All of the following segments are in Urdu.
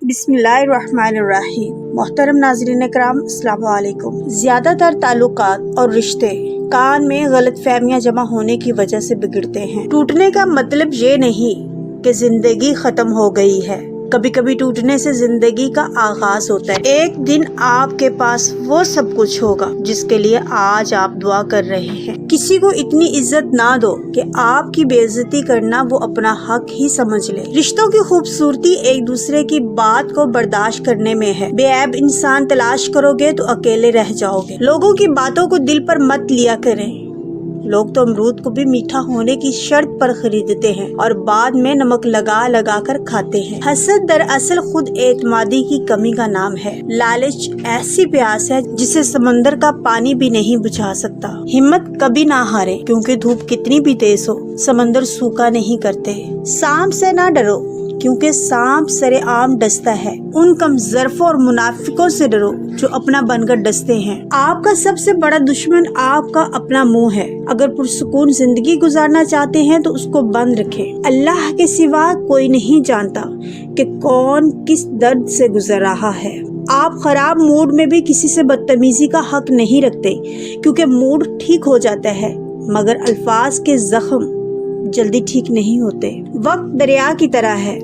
بسم اللہ الرحمن الرحیم۔ محترم ناظرین اکرام، السلام علیکم۔ زیادہ تر تعلقات اور رشتے کان میں غلط فہمیاں جمع ہونے کی وجہ سے بگڑتے ہیں۔ ٹوٹنے کا مطلب یہ نہیں کہ زندگی ختم ہو گئی ہے، کبھی کبھی ٹوٹنے سے زندگی کا آغاز ہوتا ہے۔ ایک دن آپ کے پاس وہ سب کچھ ہوگا جس کے لیے آج آپ دعا کر رہے ہیں۔ کسی کو اتنی عزت نہ دو کہ آپ کی بے عزتی کرنا وہ اپنا حق ہی سمجھ لے۔ رشتوں کی خوبصورتی ایک دوسرے کی بات کو برداشت کرنے میں ہے۔ بے عیب انسان تلاش کرو گے تو اکیلے رہ جاؤ گے۔ لوگوں کی باتوں کو دل پر مت لیا کریں۔ لوگ تو امرود کو بھی میٹھا ہونے کی شرط پر خریدتے ہیں اور بعد میں نمک لگا لگا کر کھاتے ہیں۔ حسد دراصل خود اعتمادی کی کمی کا نام ہے۔ لالچ ایسی پیاس ہے جسے سمندر کا پانی بھی نہیں بجھا سکتا۔ ہمت کبھی نہ ہارے، کیونکہ دھوپ کتنی بھی تیز ہو سمندر سوکھا نہیں کرتے۔ سانپ سے نہ ڈرو، کیونکہ سانپ سرے عام ڈستا ہے۔ ان کم ظرفوں اور منافقوں سے ڈرو جو اپنا بن کر ڈستے ہیں۔ آپ کا سب سے بڑا دشمن آپ کا اپنا منہ ہے۔ اگر پرسکون زندگی گزارنا چاہتے ہیں تو اس کو بند رکھیں۔ اللہ کے سوا کوئی نہیں جانتا کہ کون کس درد سے گزر رہا ہے۔ آپ خراب موڈ میں بھی کسی سے بدتمیزی کا حق نہیں رکھتے، کیونکہ موڈ ٹھیک ہو جاتا ہے مگر الفاظ کے زخم جلدی ٹھیک نہیں ہوتے۔ وقت دریا کی طرح ہے،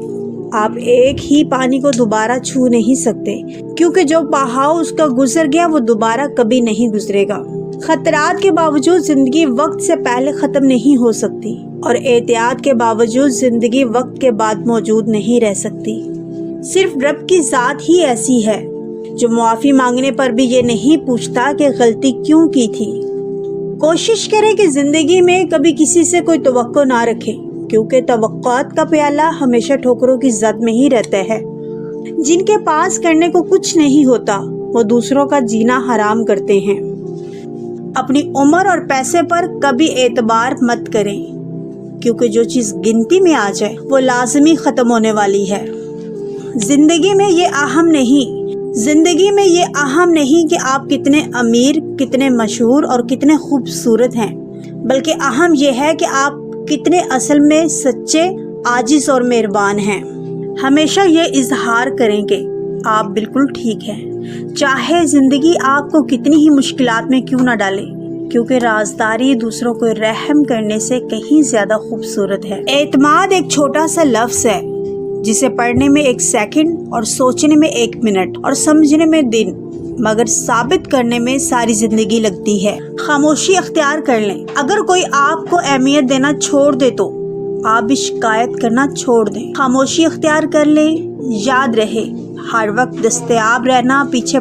آپ ایک ہی پانی کو دوبارہ چھو نہیں سکتے، کیونکہ جو بہاؤ اس کا گزر گیا وہ دوبارہ کبھی نہیں گزرے گا۔ خطرات کے باوجود زندگی وقت سے پہلے ختم نہیں ہو سکتی، اور احتیاط کے باوجود زندگی وقت کے بعد موجود نہیں رہ سکتی۔ صرف رب کی ذات ہی ایسی ہے جو معافی مانگنے پر بھی یہ نہیں پوچھتا کہ غلطی کیوں کی تھی۔ کوشش کریں کہ زندگی میں کبھی کسی سے کوئی توقع نہ رکھیں، کیونکہ توقعات کا پیالہ ہمیشہ ٹھوکروں کی زد میں ہی رہتا ہے۔ جن کے پاس کرنے کو کچھ نہیں ہوتا وہ دوسروں کا جینا حرام کرتے ہیں۔ اپنی عمر اور پیسے پر کبھی اعتبار مت کریں، کیونکہ جو چیز گنتی میں آ جائے وہ لازمی ختم ہونے والی ہے۔ زندگی میں یہ اہم نہیں کہ آپ کتنے امیر، کتنے مشہور اور کتنے خوبصورت ہیں، بلکہ اہم یہ ہے کہ آپ کتنے اصل میں سچے، عاجز اور مہربان ہیں۔ ہمیشہ یہ اظہار کریں کہ آپ بالکل ٹھیک ہیں، چاہے زندگی آپ کو کتنی ہی مشکلات میں کیوں نہ ڈالے، کیونکہ رازداری دوسروں کو رحم کرنے سے کہیں زیادہ خوبصورت ہے۔ اعتماد ایک چھوٹا سا لفظ ہے جسے پڑھنے میں 1 سیکنڈ اور سوچنے میں 1 منٹ اور سمجھنے میں دن، مگر ثابت کرنے میں ساری زندگی لگتی ہے۔ خاموشی اختیار کر لیں۔ اگر کوئی آپ کو اہمیت دینا چھوڑ دے تو آپ بھی شکایت کرنا چھوڑ دیں۔ خاموشی اختیار کر لیں۔ یاد رہے، ہر وقت دستیاب رہنا، پیچھے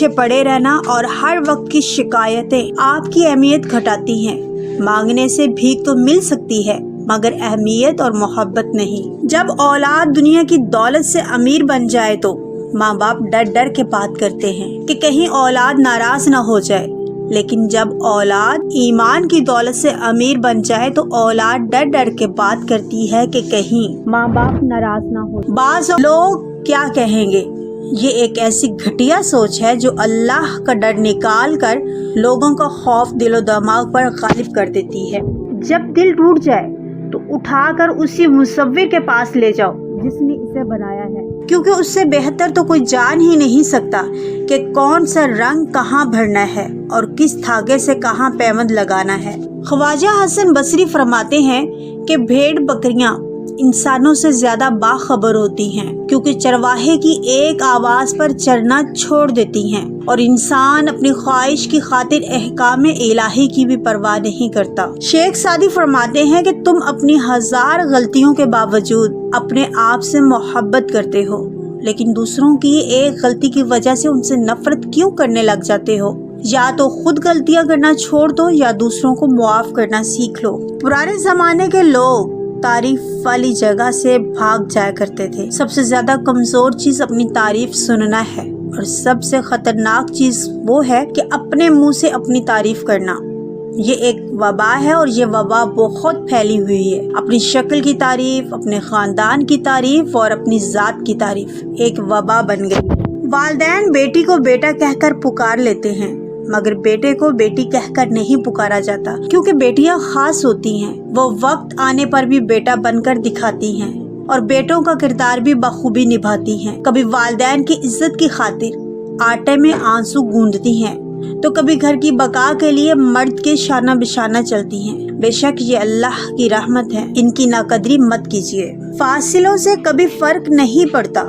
پڑے رہنا اور ہر وقت کی شکایتیں آپ کی اہمیت گھٹاتی ہیں۔ مانگنے سے بھیک تو مل سکتی ہے مگر اہمیت اور محبت نہیں۔ جب اولاد دنیا کی دولت سے امیر بن جائے تو ماں باپ ڈر ڈر کے بات کرتے ہیں کہ کہیں اولاد ناراض نہ ہو جائے، لیکن جب اولاد ایمان کی دولت سے امیر بن جائے تو اولاد ڈر ڈر کے بات کرتی ہے کہ کہیں ماں باپ ناراض نہ ہو۔ بعض لوگ کیا کہیں گے، یہ ایک ایسی گھٹیا سوچ ہے جو اللہ کا ڈر نکال کر لوگوں کا خوف دل و دماغ پر غالب کر دیتی ہے۔ جب دل ٹوٹ جائے تو اٹھا کر اسی مصور کے پاس لے جاؤ جس نے اسے بنایا ہے، کیونکہ اس سے بہتر تو کوئی جان ہی نہیں سکتا کہ کون سا رنگ کہاں بھرنا ہے اور کس دھاگے سے کہاں پیوند لگانا ہے۔ خواجہ حسن بصری فرماتے ہیں کہ بھیڑ بکریاں انسانوں سے زیادہ باخبر ہوتی ہیں، کیونکہ چرواہے کی ایک آواز پر چرنا چھوڑ دیتی ہیں اور انسان اپنی خواہش کی خاطر احکام الہی کی بھی پرواہ نہیں کرتا۔ شیخ سعدی فرماتے ہیں کہ تم اپنی 1000 غلطیوں کے باوجود اپنے آپ سے محبت کرتے ہو، لیکن دوسروں کی ایک غلطی کی وجہ سے ان سے نفرت کیوں کرنے لگ جاتے ہو؟ یا تو خود غلطیاں کرنا چھوڑ دو یا دوسروں کو معاف کرنا سیکھ لو۔ پرانے زمانے کے لوگ تعریف والی جگہ سے بھاگ جایا کرتے تھے۔ سب سے زیادہ کمزور چیز اپنی تعریف سننا ہے، اور سب سے خطرناک چیز وہ ہے کہ اپنے منہ سے اپنی تعریف کرنا۔ یہ ایک وبا ہے اور یہ وبا بہت پھیلی ہوئی ہے۔ اپنی شکل کی تعریف، اپنے خاندان کی تعریف اور اپنی ذات کی تعریف ایک وبا بن گئی۔ والدین بیٹی کو بیٹا کہہ کر پکار لیتے ہیں، مگر بیٹے کو بیٹی کہہ کر نہیں پکارا جاتا، کیونکہ بیٹیاں خاص ہوتی ہیں، وہ وقت آنے پر بھی بیٹا بن کر دکھاتی ہیں اور بیٹوں کا کردار بھی بخوبی نبھاتی ہیں۔ کبھی والدین کی عزت کی خاطر آٹے میں آنسو گوندتی ہیں تو کبھی گھر کی بقا کے لیے مرد کے شانہ بشانہ چلتی ہیں۔ بے شک یہ اللہ کی رحمت ہے، ان کی ناقدری مت کیجیے۔ فاصلوں سے کبھی فرق نہیں پڑتا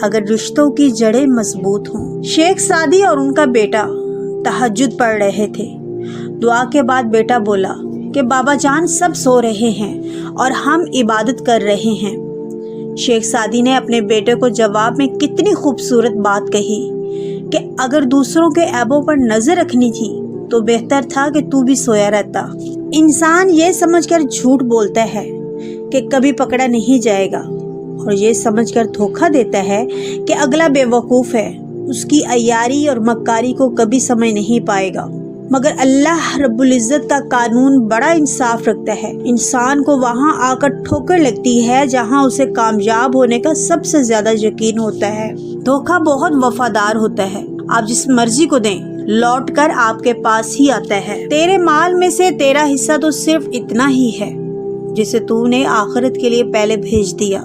اگر رشتوں کی جڑیں مضبوط ہوں۔ شیخ سعدی اور ان کا بیٹا تہجد پڑھ رہے تھے۔ دعا کے بعد بیٹا بولا کہ بابا جان سب سو رہے ہیں اور ہم عبادت کر رہے ہیں۔ شیخ سعدی نے اپنے بیٹے کو جواب میں کتنی خوبصورت بات کہی کہ اگر دوسروں کے عیبوں پر نظر رکھنی تھی تو بہتر تھا کہ تو بھی سویا رہتا۔ انسان یہ سمجھ کر جھوٹ بولتا ہے کہ کبھی پکڑا نہیں جائے گا اور یہ سمجھ کر دھوکہ دیتا ہے کہ اگلا بے وقوف ہے، اس کی عیاری اور مکاری کو کبھی سمجھ نہیں پائے گا۔ مگر اللہ رب العزت کا قانون بڑا انصاف رکھتا ہے۔ انسان کو وہاں آ کر ٹھوکر لگتی ہے جہاں اسے کامیاب ہونے کا سب سے زیادہ یقین ہوتا ہے۔ دھوکہ بہت وفادار ہوتا ہے، آپ جس مرضی کو دیں لوٹ کر آپ کے پاس ہی آتا ہے۔ تیرے مال میں سے تیرا حصہ تو صرف اتنا ہی ہے جسے تو نے آخرت کے لیے پہلے بھیج دیا،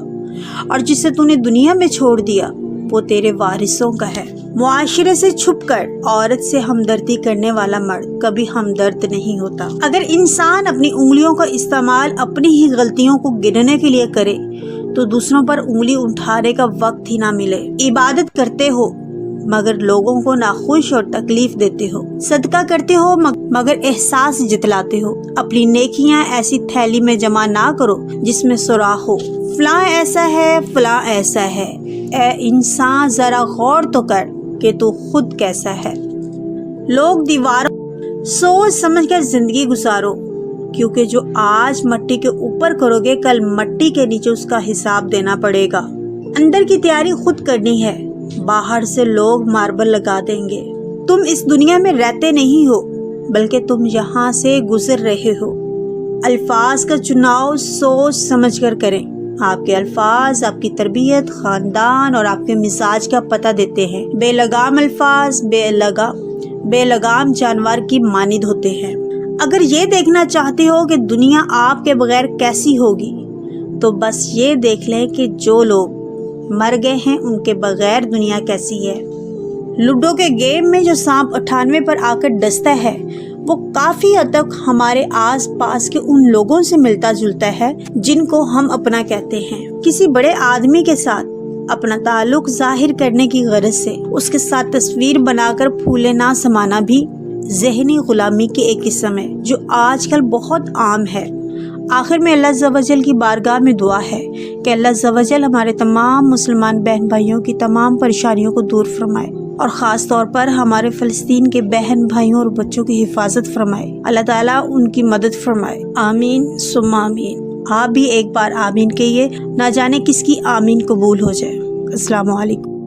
اور جسے تو نے دنیا میں چھوڑ دیا وہ تیرے وارثوں کا ہے۔ معاشرے سے چھپ کر عورت سے ہمدردی کرنے والا مرد کبھی ہمدرد نہیں ہوتا۔ اگر انسان اپنی انگلیوں کا استعمال اپنی ہی غلطیوں کو گننے کے لیے کرے تو دوسروں پر انگلی اٹھانے کا وقت ہی نہ ملے۔ عبادت کرتے ہو مگر لوگوں کو ناخوش اور تکلیف دیتے ہو، صدقہ کرتے ہو مگر احساس جتلاتے ہو۔ اپنی نیکیاں ایسی تھیلی میں جمع نہ کرو جس میں سوراخ ہو، فلاں ایسا ہے فلاں ایسا ہے۔ اے انسان ذرا غور تو کر کہ تو خود کیسا ہے۔ لوگ دیواروں سوچ سمجھ کر زندگی گزارو، کیونکہ جو آج مٹی کے اوپر کرو گے کل مٹی کے نیچے اس کا حساب دینا پڑے گا۔ اندر کی تیاری خود کرنی ہے، باہر سے لوگ ماربل لگا دیں گے۔ تم اس دنیا میں رہتے نہیں ہو بلکہ تم یہاں سے گزر رہے ہو۔ الفاظ کا چناؤ سوچ سمجھ کر کریں۔ آپ کے الفاظ آپ کی تربیت، خاندان اور آپ کے مزاج کا پتہ دیتے ہیں۔ بے لگام الفاظ بے لگام جانور کی مانند ہوتے ہیں۔ اگر یہ دیکھنا چاہتے ہو کہ دنیا آپ کے بغیر کیسی ہوگی تو بس یہ دیکھ لیں کہ جو لوگ مر گئے ہیں ان کے بغیر دنیا کیسی ہے۔ لوڈو کے گیم میں جو سانپ 98 پر آ کر ڈستا ہے وہ کافی حد تک ہمارے آس پاس کے ان لوگوں سے ملتا جلتا ہے جن کو ہم اپنا کہتے ہیں۔ کسی بڑے آدمی کے ساتھ اپنا تعلق ظاہر کرنے کی غرض سے اس کے ساتھ تصویر بنا کر پھولے نہ سمانا بھی ذہنی غلامی کی ایک قسم ہے جو آج کل بہت عام ہے۔ آخر میں اللہ عز و جل کی بارگاہ میں دعا ہے کہ اللہ عز و جل ہمارے تمام مسلمان بہن بھائیوں کی تمام پریشانیوں کو دور فرمائے اور خاص طور پر ہمارے فلسطین کے بہن بھائیوں اور بچوں کی حفاظت فرمائے۔ اللہ تعالیٰ ان کی مدد فرمائے۔ آمین ثم آمین۔ آپ بھی ایک بار آمین کہیے، نہ جانے کس کی آمین قبول ہو جائے۔ السلام علیکم۔